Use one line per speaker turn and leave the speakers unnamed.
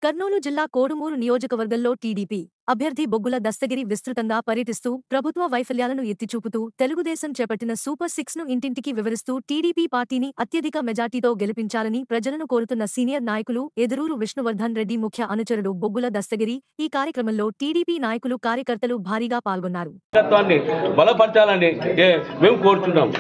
కర్నూలు జిల్లా కోడుమూరు నియోజకవర్గంలో టీడీపీ అభ్యర్థి బొగ్గుల దస్తగిరి విస్తృతంగా పర్యటిస్తూ ప్రభుత్వ వైఫల్యాలను ఎత్తిచూపుతూ తెలుగుదేశం చేపట్టిన సూపర్ సిక్స్ ను ఇంటింటికి వివరిస్తూ టీడీపీ పార్టీని అత్యధిక మెజార్టీతో గెలిపించాలని ప్రజలను కోరుతున్న సీనియర్ నాయకులు ఎదురూరు విష్ణువర్ధన్ రెడ్డి ముఖ్య అనుచరుడు బొగ్గుల దస్తగిరి ఈ కార్యక్రమంలో టీడీపీ నాయకులు కార్యకర్తలు భారీగా పాల్గొన్నారు.
బలపరచాలని మేము కోరుతున్నాం.